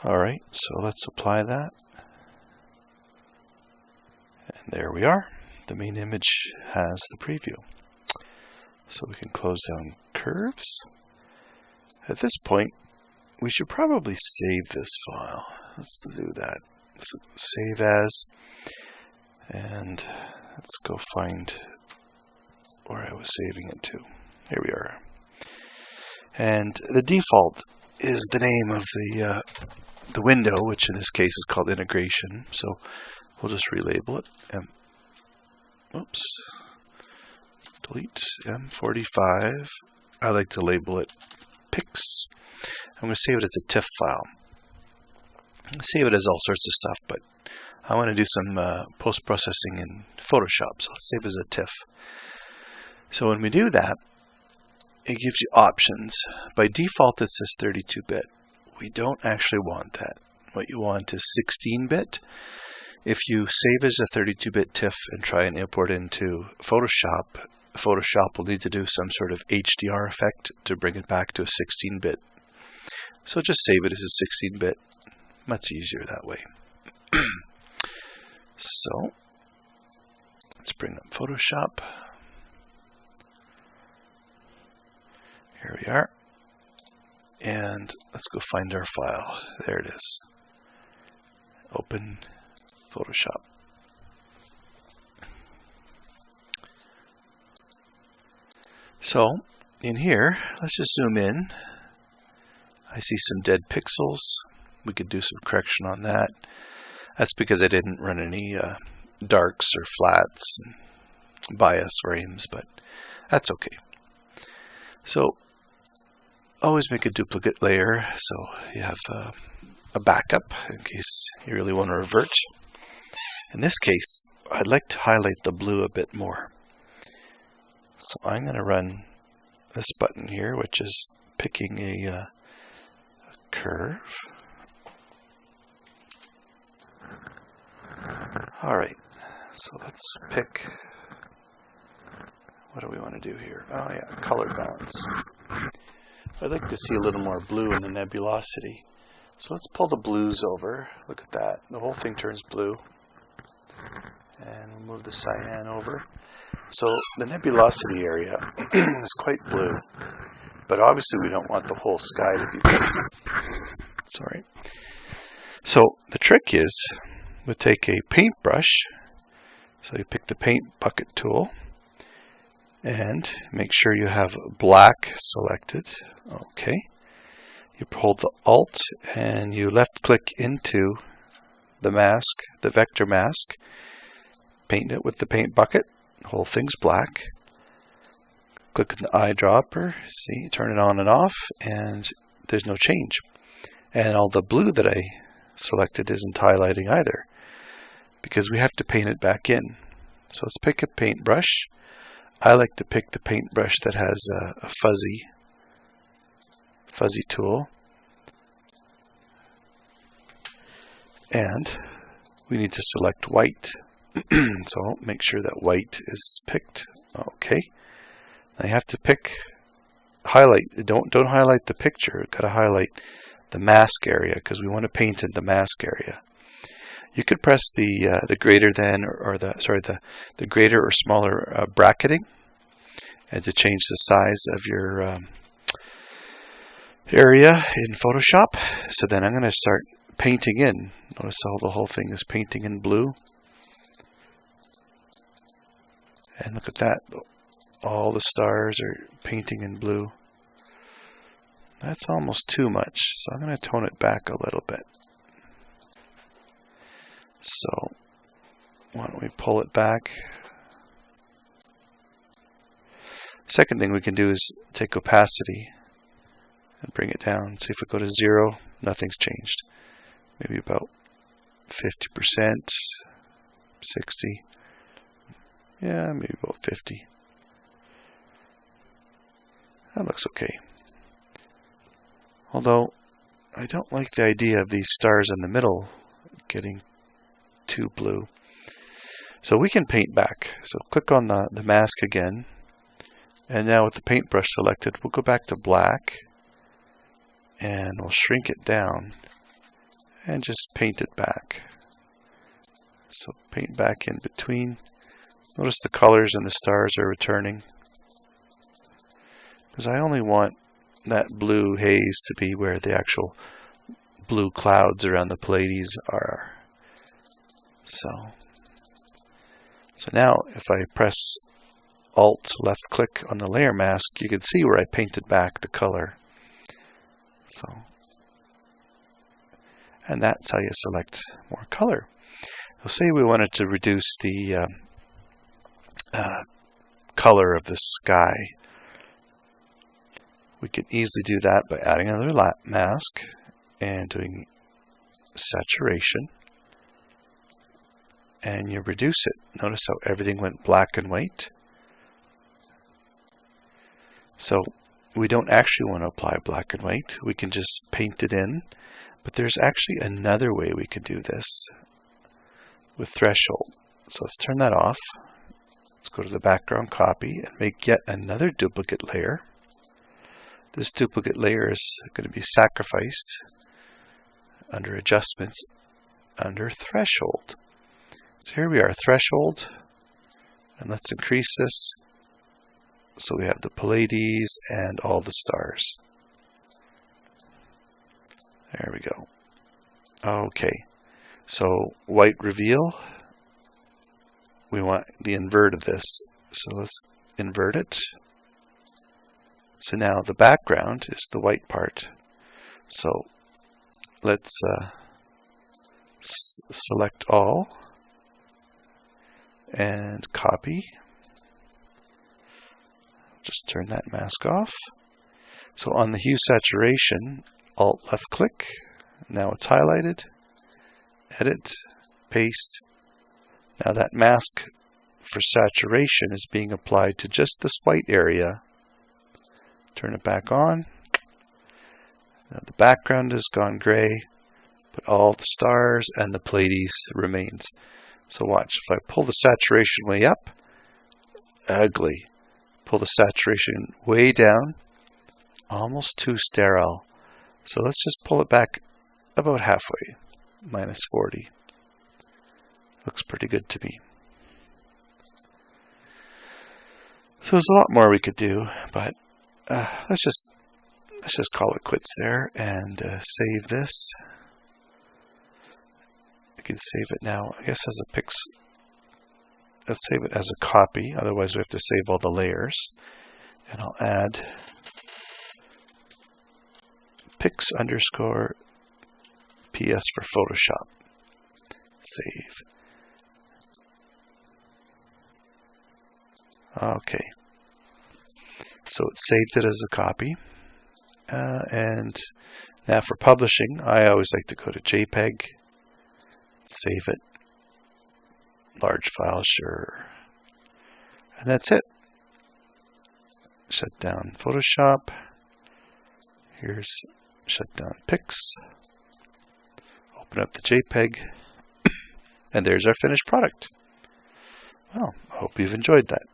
Alright, so let's apply that. And there we are. The main image has the preview. So we can close down curves. At this point, we should probably save this file. Let's do that. So save as, and let's go find where I was saving it to. Here we are. And the default is the name of the window, which in this case is called integration. So we'll just relabel it. Oops. Delete M45. I like to label it PIX. I'm going to save it as a Tiff file. I'm going to save it as all sorts of stuff, but I want to do some post-processing in Photoshop, so let's save it as a Tiff. So when we do that, it gives you options. By default, it says 32-bit. We don't actually want that. What you want is 16-bit. If you save as a 32-bit TIFF and try and import into Photoshop, Photoshop will need to do some sort of HDR effect to bring it back to a 16-bit. So just save it as a 16-bit. Much easier that way. So let's bring up Photoshop. Here we are. And let's go find our file. There it is. Open Photoshop. So in here, let's just zoom in. I see some dead pixels. We could do some correction on that. That's because I didn't run any darks or flats and bias frames, but that's okay. So always make a duplicate layer so you have a backup in case you really want to revert. In this case, I'd like to highlight the blue a bit more. So I'm going to run this button here, which is picking a curve. Alright, so let's pick, what do we want to do here? Oh yeah, color balance. I'd like to see a little more blue in the nebulosity. So let's pull the blues over. Look at that. The whole thing turns blue. And we'll move the cyan over. So the nebulosity area is quite blue. But obviously we don't want the whole sky to be blue. Sorry. So the trick is we'll take a paintbrush. So you pick the paint bucket tool. And make sure you have black selected. Okay. You hold the Alt and you left click into the mask, the vector mask. Paint it with the paint bucket. Whole thing's black. Click on the eyedropper. See, turn it on and off, and there's no change. And all the blue that I selected isn't highlighting either, because we have to paint it back in. So let's pick a paintbrush. I like to pick the paintbrush that has a fuzzy tool. And we need to select white. So make sure that white is picked. Okay. Now you have to pick, highlight. Don't highlight the picture. You've got to highlight the mask area because we want to paint in the mask area. You could press the greater than or the greater or smaller bracketing, and to change the size of your area in Photoshop. So then I'm going to start painting in. Notice how the whole thing is painting in blue. And look at that. All the stars are painting in blue. That's almost too much. So I'm going to tone it back a little bit. So why don't we pull it back? Second thing we can do is take opacity and bring it down. See if we go to 0, nothing's changed. Maybe about 50%, 60. Yeah, maybe about 50. That looks okay. Although, I don't like the idea of these stars in the middle getting too blue. So we can paint back. So click on the mask again. And now with the paintbrush selected, we'll go back to black. And we'll shrink it down. and just paint it back. So paint back in between. Notice the colors and the stars are returning, because I only want that blue haze to be where the actual blue clouds around the Pleiades are. So now if I press Alt left click on the layer mask, you can see where I painted back the color. And that's how you select more color. So say we wanted to reduce the color of the sky. We can easily do that by adding another mask and doing saturation. And you reduce it. Notice how everything went black and white. So we don't actually want to apply black and white. We can just paint it in. But there's actually another way we can do this with threshold. So let's turn that off. Let's go to the background copy and make yet another duplicate layer. This duplicate layer is going to be sacrificed under adjustments under threshold. So here we are, threshold, and let's increase this so we have the Pleiades and all the stars. There we go. Okay, so white reveal, we want the invert of this, so let's invert it. So now the background is the white part. So let's select all and copy. Just turn that mask off. So on the hue saturation, Alt left click. Now it's highlighted. Edit, paste. Now that mask for saturation is being applied to just this white area. Turn it back on. Now the background has gone gray, but all the stars and the Pleiades remains. So watch, if I pull the saturation way up, ugly. Pull the saturation way down, almost too sterile. So let's just pull it back about halfway, -40. Looks pretty good to me. So there's a lot more we could do, but let's just call it quits there and save this. I can save it now, I guess as a PIX. Let's save it as a copy, otherwise we have to save all the layers. And I'll add PIX _ PS for Photoshop. Save. Okay. So it saved it as a copy. And now for publishing, I always like to go to JPEG, save it. Large file, sure. And that's it. Shut down Photoshop. Here's shut down PIX. Open up the JPEG. And there's our finished product. Well, I hope you've enjoyed that.